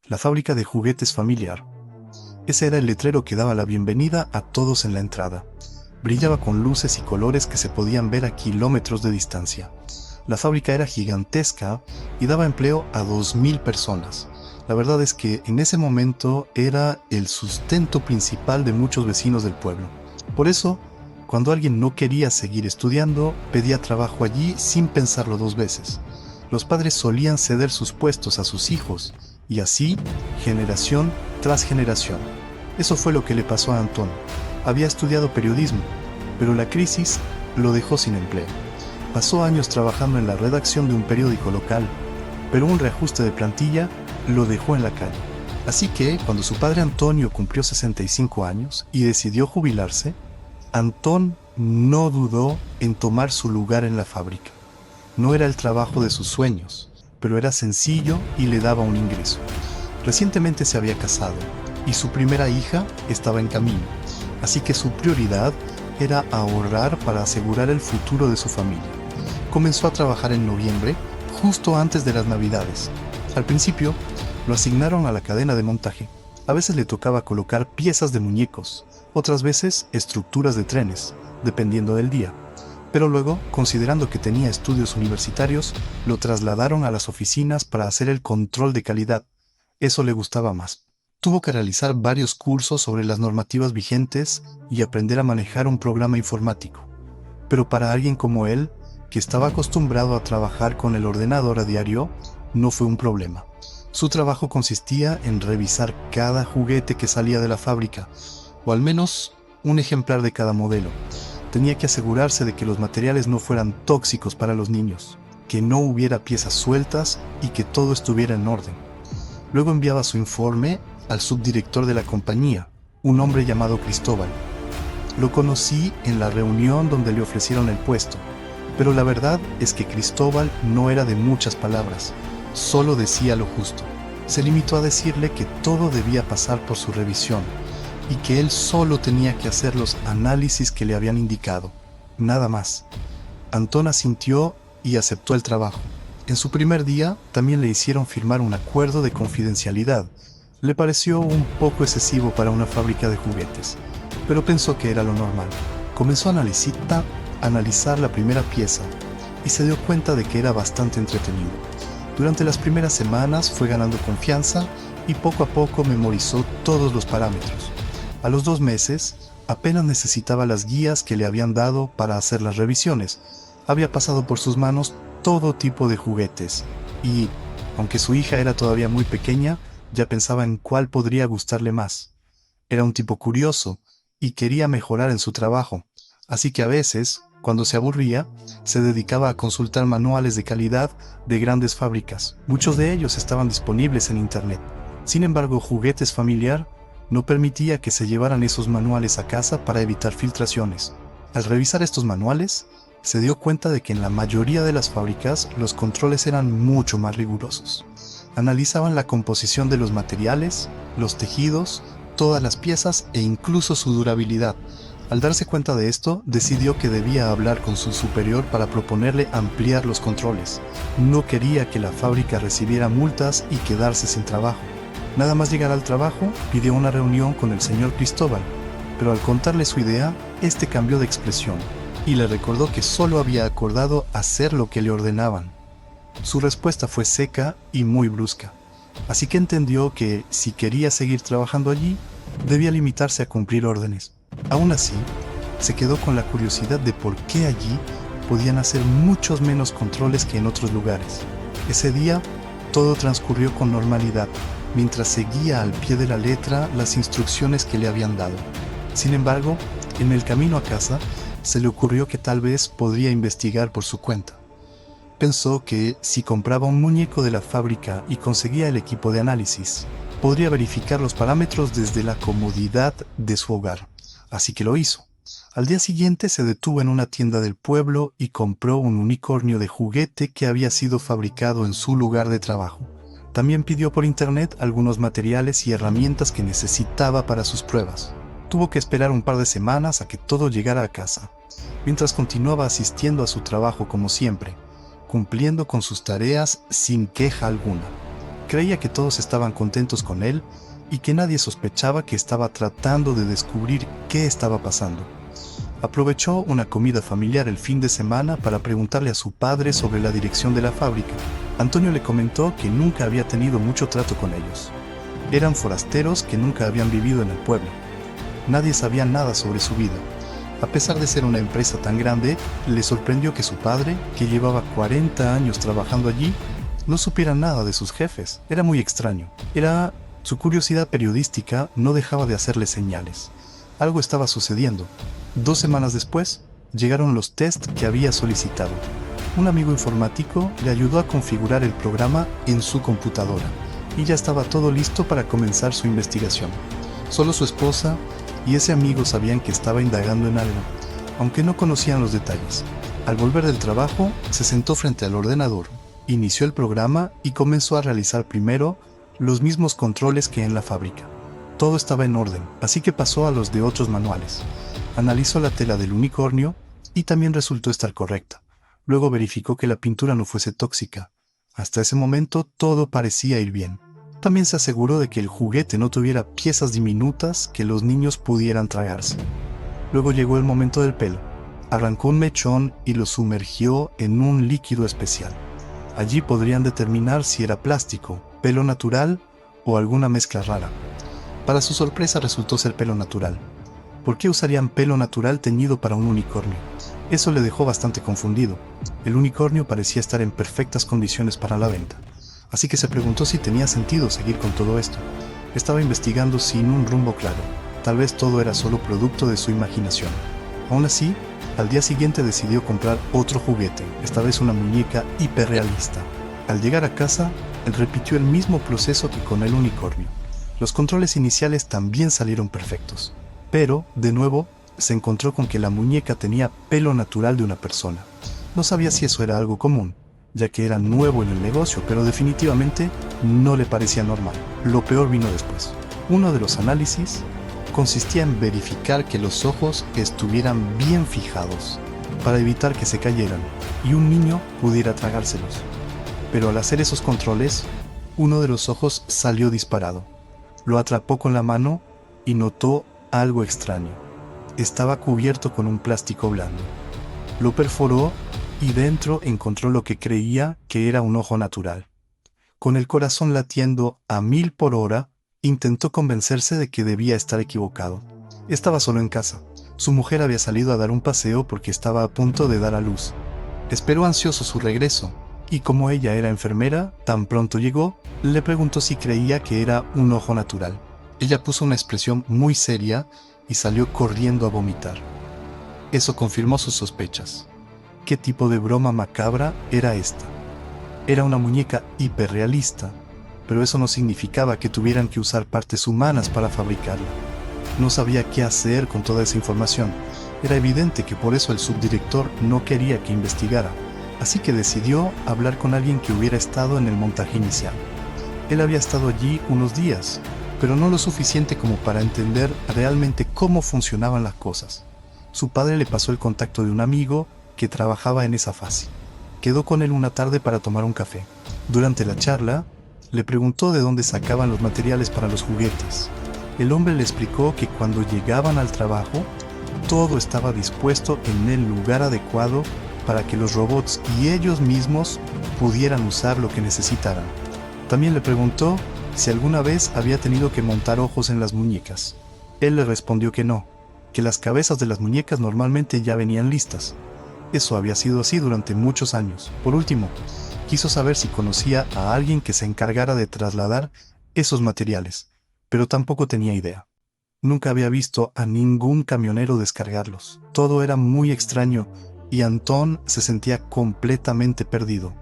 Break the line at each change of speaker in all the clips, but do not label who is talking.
la fábrica de juguetes familiar. Ese era el letrero que daba la bienvenida a todos en la entrada. Brillaba con luces y colores que se podían ver a kilómetros de distancia. La fábrica era gigantesca y daba empleo a 2000 personas. La verdad es que en ese momento era el sustento principal de muchos vecinos del pueblo. Por eso, cuando alguien no quería seguir estudiando, pedía trabajo allí sin pensarlo dos veces. Los padres solían ceder sus puestos a sus hijos, y así, generación tras generación. Eso fue lo que le pasó a Antón. Había estudiado periodismo, pero la crisis lo dejó sin empleo. Pasó años trabajando en la redacción de un periódico local, pero un reajuste de plantilla lo dejó en la calle. Así que, cuando su padre Antonio cumplió 65 años y decidió jubilarse, Antón no dudó en tomar su lugar en la fábrica. No era el trabajo de sus sueños, pero era sencillo y le daba un ingreso. Recientemente se había casado y su primera hija estaba en camino, así que su prioridad era ahorrar para asegurar el futuro de su familia. Comenzó a trabajar en noviembre, justo antes de las Navidades. Al principio, lo asignaron a la cadena de montaje. A veces le tocaba colocar piezas de muñecos, otras veces estructuras de trenes, dependiendo del día. Pero luego, considerando que tenía estudios universitarios, lo trasladaron a las oficinas para hacer el control de calidad. Eso le gustaba más. Tuvo que realizar varios cursos sobre las normativas vigentes y aprender a manejar un programa informático. Pero para alguien como él, que estaba acostumbrado a trabajar con el ordenador a diario, no fue un problema. Su trabajo consistía en revisar cada juguete que salía de la fábrica, o al menos un ejemplar de cada modelo. Tenía que asegurarse de que los materiales no fueran tóxicos para los niños, que no hubiera piezas sueltas y que todo estuviera en orden. Luego enviaba su informe al subdirector de la compañía, un hombre llamado Cristóbal. Lo conocí en la reunión donde le ofrecieron el puesto, pero la verdad es que Cristóbal no era de muchas palabras, solo decía lo justo. Se limitó a decirle que todo debía pasar por su revisión y que él solo tenía que hacer los análisis que le habían indicado, nada más. Antón asintió y aceptó el trabajo. En su primer día también le hicieron firmar un acuerdo de confidencialidad. Le pareció un poco excesivo para una fábrica de juguetes, pero pensó que era lo normal. Comenzó a analizar la primera pieza y se dio cuenta de que era bastante entretenido. Durante las primeras semanas fue ganando confianza y poco a poco memorizó todos los parámetros. A los 2 meses, apenas necesitaba las guías que le habían dado para hacer las revisiones. Había pasado por sus manos todo tipo de juguetes y, aunque su hija era todavía muy pequeña, ya pensaba en cuál podría gustarle más. Era un tipo curioso y quería mejorar en su trabajo, así que a veces, cuando se aburría, se dedicaba a consultar manuales de calidad de grandes fábricas. Muchos de ellos estaban disponibles en internet. Sin embargo, Juguetes Familiar no permitía que se llevaran esos manuales a casa para evitar filtraciones. Al revisar estos manuales, se dio cuenta de que en la mayoría de las fábricas los controles eran mucho más rigurosos. Analizaban la composición de los materiales, los tejidos, todas las piezas e incluso su durabilidad. Al darse cuenta de esto, decidió que debía hablar con su superior para proponerle ampliar los controles. No quería que la fábrica recibiera multas y quedarse sin trabajo. Nada más llegar al trabajo, pidió una reunión con el señor Cristóbal, pero al contarle su idea, este cambió de expresión y le recordó que solo había acordado hacer lo que le ordenaban. Su respuesta fue seca y muy brusca, así que entendió que, si quería seguir trabajando allí, debía limitarse a cumplir órdenes. Aún así, se quedó con la curiosidad de por qué allí podían hacer muchos menos controles que en otros lugares. Ese día, todo transcurrió con normalidad, mientras seguía al pie de la letra las instrucciones que le habían dado. Sin embargo, en el camino a casa, se le ocurrió que tal vez podría investigar por su cuenta. Pensó que si compraba un muñeco de la fábrica y conseguía el equipo de análisis, podría verificar los parámetros desde la comodidad de su hogar. Así que lo hizo. Al día siguiente se detuvo en una tienda del pueblo y compró un unicornio de juguete que había sido fabricado en su lugar de trabajo. También pidió por internet algunos materiales y herramientas que necesitaba para sus pruebas. Tuvo que esperar un par de semanas a que todo llegara a casa, mientras continuaba asistiendo a su trabajo como siempre, cumpliendo con sus tareas sin queja alguna. Creía que todos estaban contentos con él y que nadie sospechaba que estaba tratando de descubrir qué estaba pasando. Aprovechó una comida familiar el fin de semana para preguntarle a su padre sobre la dirección de la fábrica. Antonio le comentó que nunca había tenido mucho trato con ellos. Eran forasteros que nunca habían vivido en el pueblo. Nadie sabía nada sobre su vida. A pesar de ser una empresa tan grande, le sorprendió que su padre, que llevaba 40 años trabajando allí, no supiera nada de sus jefes. Era muy extraño. Su curiosidad periodística no dejaba de hacerle señales. Algo estaba sucediendo. 2 semanas después, llegaron los tests que había solicitado. Un amigo informático le ayudó a configurar el programa en su computadora, y ya estaba todo listo para comenzar su investigación. Solo su esposa y ese amigo sabían que estaba indagando en algo, aunque no conocían los detalles. Al volver del trabajo, se sentó frente al ordenador, inició el programa y comenzó a realizar primero los mismos controles que en la fábrica. Todo estaba en orden, así que pasó a los de otros manuales. Analizó la tela del unicornio y también resultó estar correcta. Luego verificó que la pintura no fuese tóxica. Hasta ese momento todo parecía ir bien. También se aseguró de que el juguete no tuviera piezas diminutas que los niños pudieran tragarse. Luego llegó el momento del pelo. Arrancó un mechón y lo sumergió en un líquido especial. Allí podrían determinar si era plástico, pelo natural o alguna mezcla rara. Para su sorpresa resultó ser pelo natural. ¿Por qué usarían pelo natural teñido para un unicornio? Eso le dejó bastante confundido. El unicornio parecía estar en perfectas condiciones para la venta. Así que se preguntó si tenía sentido seguir con todo esto. Estaba investigando sin un rumbo claro. Tal vez todo era solo producto de su imaginación. Aún así, al día siguiente decidió comprar otro juguete, esta vez una muñeca hiperrealista. Al llegar a casa, él repitió el mismo proceso que con el unicornio. Los controles iniciales también salieron perfectos. Pero, de nuevo, se encontró con que la muñeca tenía pelo natural de una persona. No sabía si eso era algo común, ya que era nuevo en el negocio, pero definitivamente no le parecía normal. Lo peor vino después. Uno de los análisis consistía en verificar que los ojos estuvieran bien fijados, para evitar que se cayeran y un niño pudiera tragárselos. Pero al hacer esos controles, uno de los ojos salió disparado. Lo atrapó con la mano y notó algo extraño. Estaba cubierto con un plástico blando. Lo perforó y dentro encontró lo que creía que era un ojo natural. Con el corazón latiendo a 1000 por hora, intentó convencerse de que debía estar equivocado. Estaba solo en casa. Su mujer había salido a dar un paseo porque estaba a punto de dar a luz. Esperó ansioso su regreso, y como ella era enfermera, tan pronto llegó, le preguntó si creía que era un ojo natural. Ella puso una expresión muy seria y salió corriendo a vomitar. Eso confirmó sus sospechas. ¿Qué tipo de broma macabra era esta? Era una muñeca hiperrealista, pero eso no significaba que tuvieran que usar partes humanas para fabricarla. No sabía qué hacer con toda esa información. Era evidente que por eso el subdirector no quería que investigara, así que decidió hablar con alguien que hubiera estado en el montaje inicial. Él había estado allí unos días, pero no lo suficiente como para entender realmente cómo funcionaban las cosas. Su padre le pasó el contacto de un amigo que trabajaba en esa fase. Quedó con él una tarde para tomar un café. Durante la charla, le preguntó de dónde sacaban los materiales para los juguetes. El hombre le explicó que cuando llegaban al trabajo, todo estaba dispuesto en el lugar adecuado para que los robots y ellos mismos pudieran usar lo que necesitaran. También le preguntó si alguna vez había tenido que montar ojos en las muñecas. Él le respondió que no, que las cabezas de las muñecas normalmente ya venían listas. Eso había sido así durante muchos años. Por último, quiso saber si conocía a alguien que se encargara de trasladar esos materiales, pero tampoco tenía idea. Nunca había visto a ningún camionero descargarlos. Todo era muy extraño y Antón se sentía completamente perdido.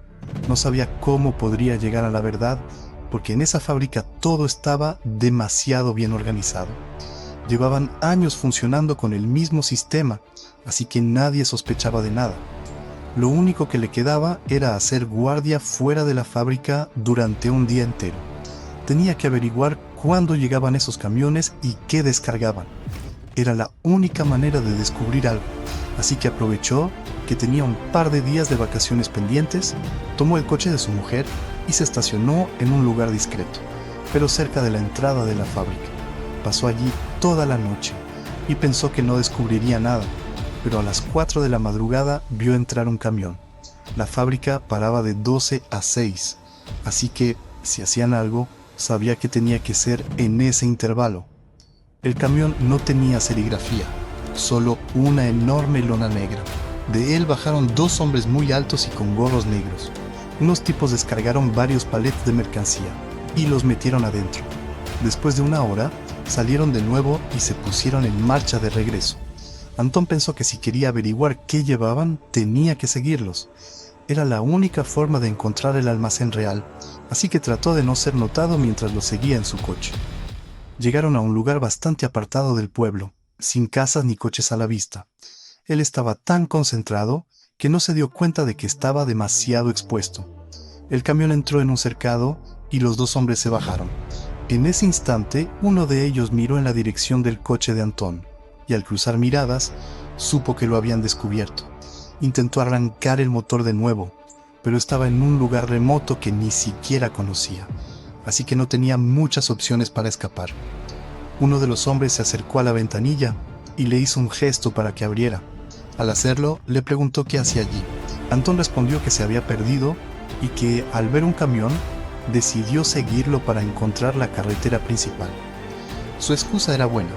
No sabía cómo podría llegar a la verdad, porque en esa fábrica todo estaba demasiado bien organizado. Llevaban años funcionando con el mismo sistema, así que nadie sospechaba de nada. Lo único que le quedaba era hacer guardia fuera de la fábrica durante un día entero. Tenía que averiguar cuándo llegaban esos camiones y qué descargaban. Era la única manera de descubrir algo, así que aprovechó que tenía un par de días de vacaciones pendientes, tomó el coche de su mujer y se estacionó en un lugar discreto, pero cerca de la entrada de la fábrica. Pasó allí toda la noche y pensó que no descubriría nada, pero a las 4 de la madrugada vio entrar un camión. La fábrica paraba de 12 a 6, así que, si hacían algo, sabía que tenía que ser en ese intervalo. El camión no tenía serigrafía, solo una enorme lona negra. De él bajaron 2 hombres muy altos y con gorros negros. Unos tipos descargaron varios paletes de mercancía y los metieron adentro. Después de una hora, salieron de nuevo y se pusieron en marcha de regreso. Antón pensó que si quería averiguar qué llevaban, tenía que seguirlos. Era la única forma de encontrar el almacén real, así que trató de no ser notado mientras lo seguía en su coche. Llegaron a un lugar bastante apartado del pueblo, sin casas ni coches a la vista. Él estaba tan concentrado que no se dio cuenta de que estaba demasiado expuesto. El camión entró en un cercado y los 2 hombres se bajaron. En ese instante, uno de ellos miró en la dirección del coche de Antón, y al cruzar miradas, supo que lo habían descubierto. Intentó arrancar el motor de nuevo, pero estaba en un lugar remoto que ni siquiera conocía, así que no tenía muchas opciones para escapar. Uno de los hombres se acercó a la ventanilla y le hizo un gesto para que abriera. Al hacerlo, le preguntó qué hacía allí. Antón respondió que se había perdido y que, al ver un camión, decidió seguirlo para encontrar la carretera principal. Su excusa era buena,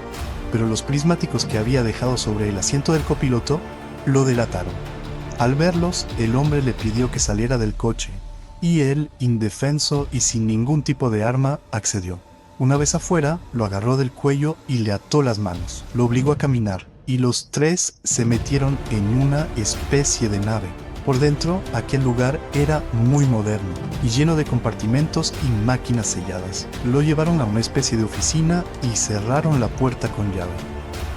pero los prismáticos que había dejado sobre el asiento del copiloto lo delataron. Al verlos, el hombre le pidió que saliera del coche, y él, indefenso y sin ningún tipo de arma, accedió. Una vez afuera, lo agarró del cuello y le ató las manos. Lo obligó a caminar, y los 3 se metieron en una especie de nave. Por dentro, aquel lugar era muy moderno y lleno de compartimentos y máquinas selladas. Lo llevaron a una especie de oficina y cerraron la puerta con llave.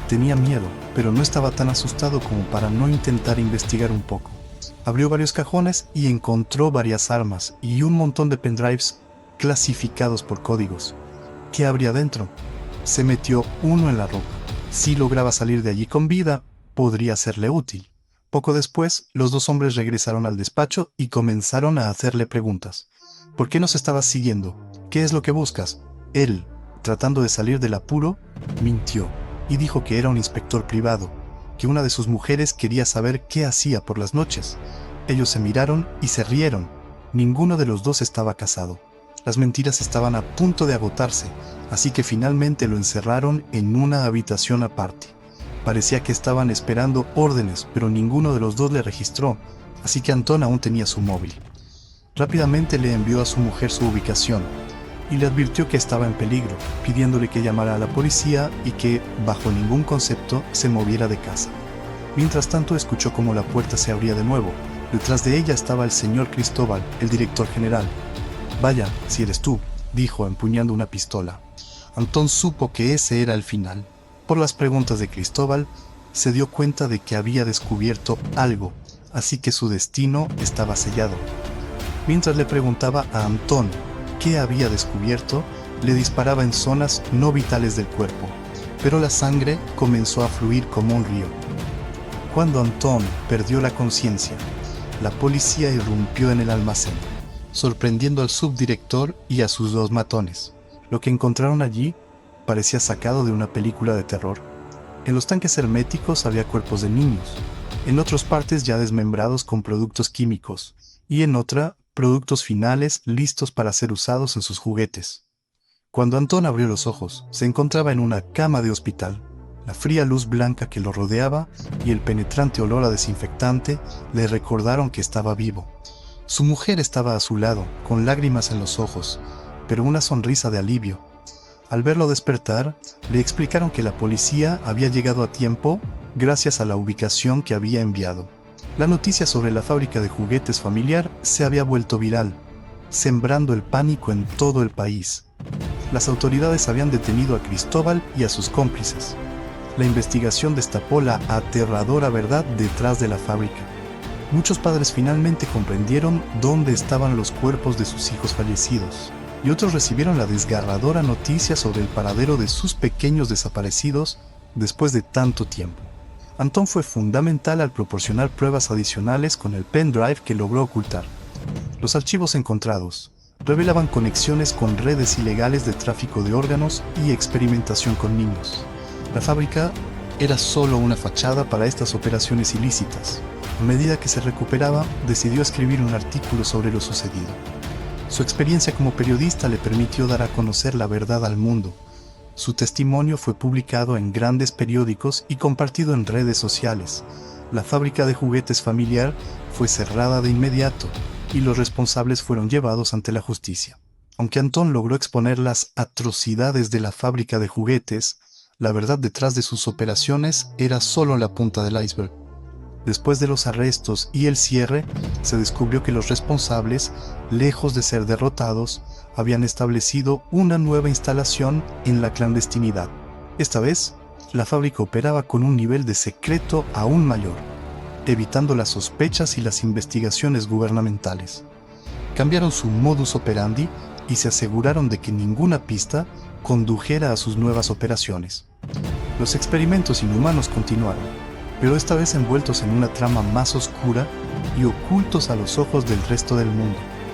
Tenía miedo, pero no estaba tan asustado como para no intentar investigar un poco. Abrió varios cajones y encontró varias armas y un montón de pendrives clasificados por códigos. ¿Qué habría dentro? Se metió uno en la ropa. Si lograba salir de allí con vida, podría serle útil. Poco después, los 2 hombres regresaron al despacho y comenzaron a hacerle preguntas. ¿Por qué nos estabas siguiendo? ¿Qué es lo que buscas? Él, tratando de salir del apuro, mintió y dijo que era un inspector privado, que una de sus mujeres quería saber qué hacía por las noches. Ellos se miraron y se rieron. Ninguno de los 2 estaba casado. Las mentiras estaban a punto de agotarse, así que finalmente lo encerraron en una habitación aparte. Parecía que estaban esperando órdenes, pero ninguno de los 2 le registró, así que Antón aún tenía su móvil. Rápidamente le envió a su mujer su ubicación y le advirtió que estaba en peligro, pidiéndole que llamara a la policía y que, bajo ningún concepto, se moviera de casa. Mientras tanto, escuchó cómo la puerta se abría de nuevo. Detrás de ella estaba el señor Cristóbal, el director general. «Vaya, si eres tú», dijo, empuñando una pistola. Antón supo que ese era el final. Por las preguntas de Cristóbal, se dio cuenta de que había descubierto algo, así que su destino estaba sellado. Mientras le preguntaba a Antón qué había descubierto, le disparaba en zonas no vitales del cuerpo, pero la sangre comenzó a fluir como un río. Cuando Antón perdió la conciencia, la policía irrumpió en el almacén, sorprendiendo al subdirector y a sus 2 matones. Lo que encontraron allí parecía sacado de una película de terror. En los tanques herméticos había cuerpos de niños, en otras partes ya desmembrados con productos químicos, y en otra, productos finales listos para ser usados en sus juguetes. Cuando Antón abrió los ojos, se encontraba en una cama de hospital. La fría luz blanca que lo rodeaba y el penetrante olor a desinfectante le recordaron que estaba vivo. Su mujer estaba a su lado, con lágrimas en los ojos, pero una sonrisa de alivio. Al verlo despertar, le explicaron que la policía había llegado a tiempo gracias a la ubicación que había enviado. La noticia sobre la fábrica de juguetes familiar se había vuelto viral, sembrando el pánico en todo el país. Las autoridades habían detenido a Cristóbal y a sus cómplices. La investigación destapó la aterradora verdad detrás de la fábrica. Muchos padres finalmente comprendieron dónde estaban los cuerpos de sus hijos fallecidos, y otros recibieron la desgarradora noticia sobre el paradero de sus pequeños desaparecidos después de tanto tiempo. Antón fue fundamental al proporcionar pruebas adicionales con el pendrive que logró ocultar. Los archivos encontrados, revelaban conexiones con redes ilegales de tráfico de órganos y experimentación con niños. La fábrica era solo una fachada para estas operaciones ilícitas. A medida que se recuperaba, decidió escribir un artículo sobre lo sucedido. Su experiencia como periodista le permitió dar a conocer la verdad al mundo. Su testimonio fue publicado en grandes periódicos y compartido en redes sociales. La fábrica de juguetes familiar fue cerrada de inmediato y los responsables fueron llevados ante la justicia. Aunque Antón logró exponer las atrocidades de la fábrica de juguetes, la verdad detrás de sus operaciones era solo la punta del iceberg. Después de los arrestos y el cierre, se descubrió que los responsables, lejos de ser derrotados, habían establecido una nueva instalación en la clandestinidad. Esta vez, la fábrica operaba con un nivel de secreto aún mayor, evitando las sospechas y las investigaciones gubernamentales. Cambiaron su modus operandi y se aseguraron de que ninguna pista condujera a sus nuevas operaciones. Los experimentos inhumanos continuaron, pero esta vez envueltos en una trama más oscura y ocultos a los ojos del resto del mundo.